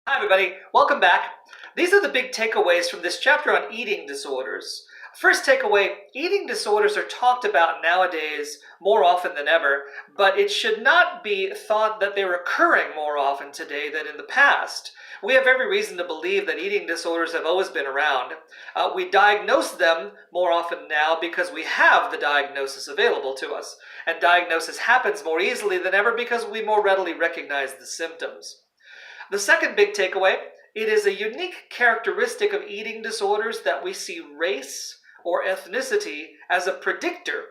Hi everybody, welcome back. These are the big takeaways from this chapter on eating disorders. First takeaway, eating disorders are talked about nowadays more often than ever, but it should not be thought that they're occurring more often today than in the past. We have every reason to believe that eating disorders have always been around. We diagnose them more often now because we have the diagnosis available to us, and diagnosis happens more easily than ever because we more readily recognize the symptoms. The second big takeaway, it is a unique characteristic of eating disorders that we see race or ethnicity as a predictor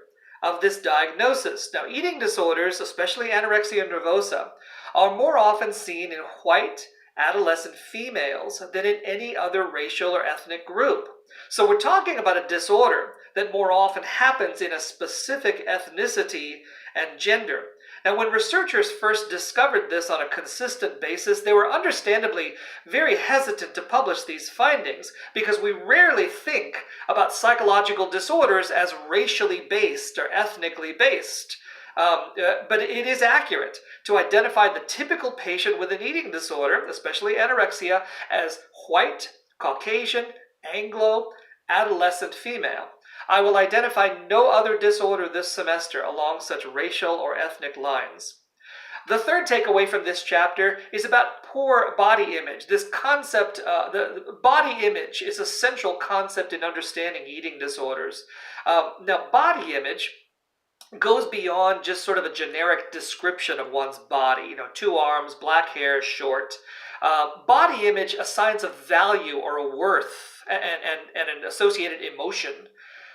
of this diagnosis. Now, eating disorders, especially anorexia nervosa, are more often seen in white adolescent females than in any other racial or ethnic group. So we're talking about a disorder that more often happens in a specific ethnicity and gender. Now, when researchers first discovered this on a consistent basis, they were understandably very hesitant to publish these findings because we rarely think about psychological disorders as racially based or ethnically based. But it is accurate to identify the typical patient with an eating disorder, especially anorexia, as white, Caucasian, Anglo, adolescent female. I will identify no other disorder this semester along such racial or ethnic lines. The third takeaway from this chapter is about poor body image. This concept, the body image is a central concept in understanding eating disorders. Now, body image goes beyond just sort of a generic description of one's body, 2 arms, black hair, short. Body image assigns a value or a worth and an associated emotion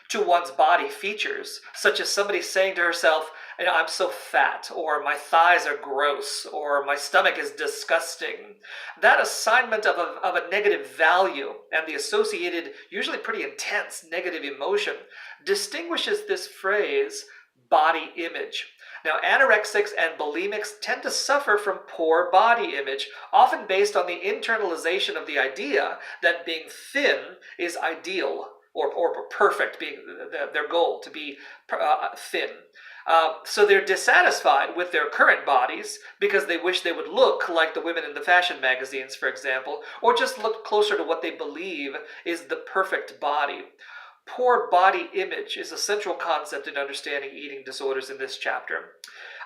to one's body features, such as somebody saying to herself, I'm so fat, or my thighs are gross, or my stomach is disgusting. That assignment of a negative value and the associated, usually pretty intense negative emotion distinguishes this phrase, body image. Now, anorexics and bulimics tend to suffer from poor body image, often based on the internalization of the idea that being thin is ideal or perfect, being their goal, to be thin. So they're dissatisfied with their current bodies because they wish they would look like the women in the fashion magazines, for example, or just look closer to what they believe is the perfect body. Poor body image is a central concept in understanding eating disorders in this chapter.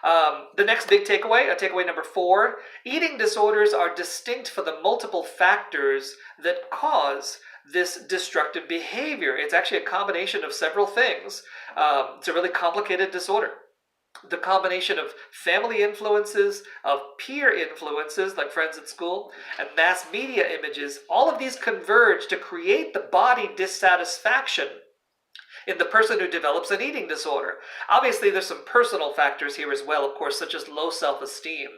The next big takeaway, takeaway number 4, eating disorders are distinct for the multiple factors that cause this destructive behavior. It's actually a combination of several things. It's a really complicated disorder. The combination of family influences, of peer influences like friends at school, and mass media images, all of these converge to create the body dissatisfaction in the person who develops an eating disorder. Obviously, there's some personal factors here as well, of course, such as low self-esteem,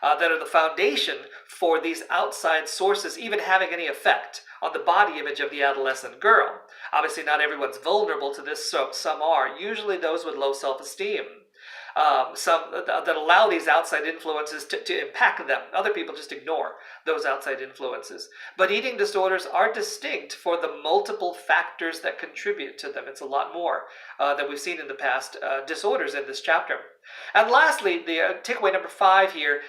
that are the foundation for these outside sources even having any effect on the body image of the adolescent girl. Obviously, not everyone's vulnerable to this, so some are, usually those with low self-esteem. Some that allow these outside influences to impact them. Other people just ignore those outside influences. But eating disorders are distinct for the multiple factors that contribute to them. It's a lot more than we've seen in the past disorders in this chapter. And lastly, the takeaway number 5 here,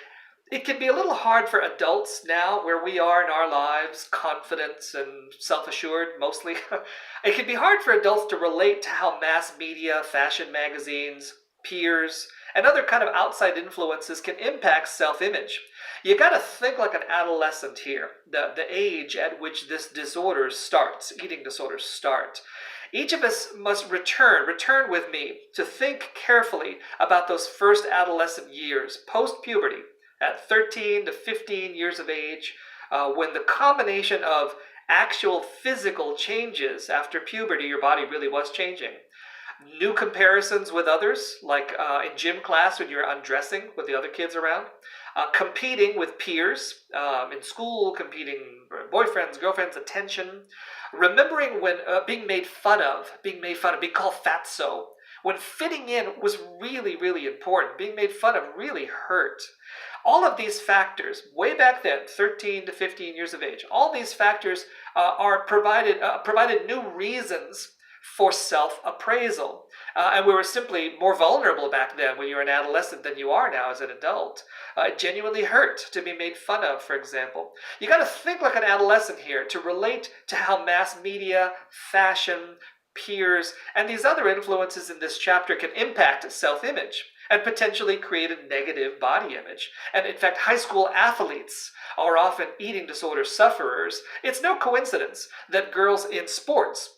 it can be a little hard for adults now, where we are in our lives, confident and self-assured mostly. It can be hard for adults to relate to how mass media, fashion magazines, peers, and other kind of outside influences can impact self-image. You got to think like an adolescent here, the age at which this disorder starts, eating disorders start. Each of us must return with me to think carefully about those first adolescent years, post-puberty, at 13 to 15 years of age, when the combination of actual physical changes after puberty, your body really was changing, new comparisons with others, like in gym class when you're undressing with the other kids around, competing with peers, in school, competing boyfriends, girlfriends, attention, remembering when being made fun of, being called fatso, when fitting in was really, really important, being made fun of really hurt. All of these factors, way back then, 13 to 15 years of age, all these factors provided new reasons for self-appraisal. And we were simply more vulnerable back then when you were an adolescent than you are now as an adult. It genuinely hurt to be made fun of, for example. You got to think like an adolescent here to relate to how mass media, fashion, peers, and these other influences in this chapter can impact self-image and potentially create a negative body image. And in fact, high school athletes are often eating disorder sufferers. It's no coincidence that girls in sports,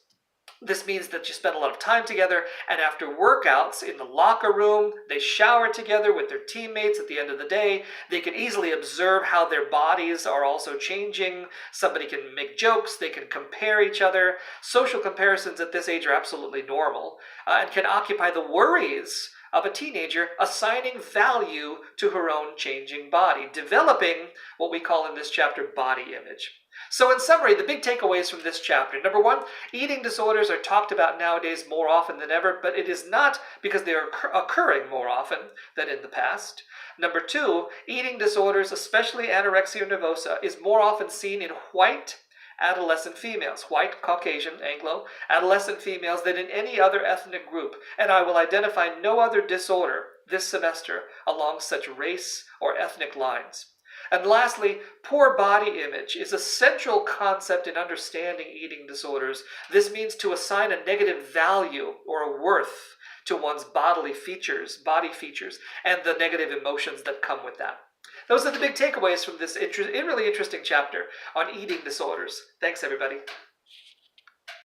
this means that you spend a lot of time together, and after workouts in the locker room, they shower together with their teammates at the end of the day. They can easily observe how their bodies are also changing. Somebody can make jokes. They can compare each other. Social comparisons at this age are absolutely normal and can occupy the worries of a teenager assigning value to her own changing body, developing what we call in this chapter body image. So in summary, the big takeaways from this chapter. Number one, eating disorders are talked about nowadays more often than ever, but it is not because they are occurring more often than in the past. Number two, eating disorders, especially anorexia nervosa, is more often seen in white adolescent females, white, Caucasian, Anglo, adolescent females than in any other ethnic group, and I will identify no other disorder this semester along such race or ethnic lines. And lastly, poor body image is a central concept in understanding eating disorders. This means to assign a negative value or a worth to one's body features, and the negative emotions that come with that. Those are the big takeaways from this really interesting chapter on eating disorders. Thanks, everybody.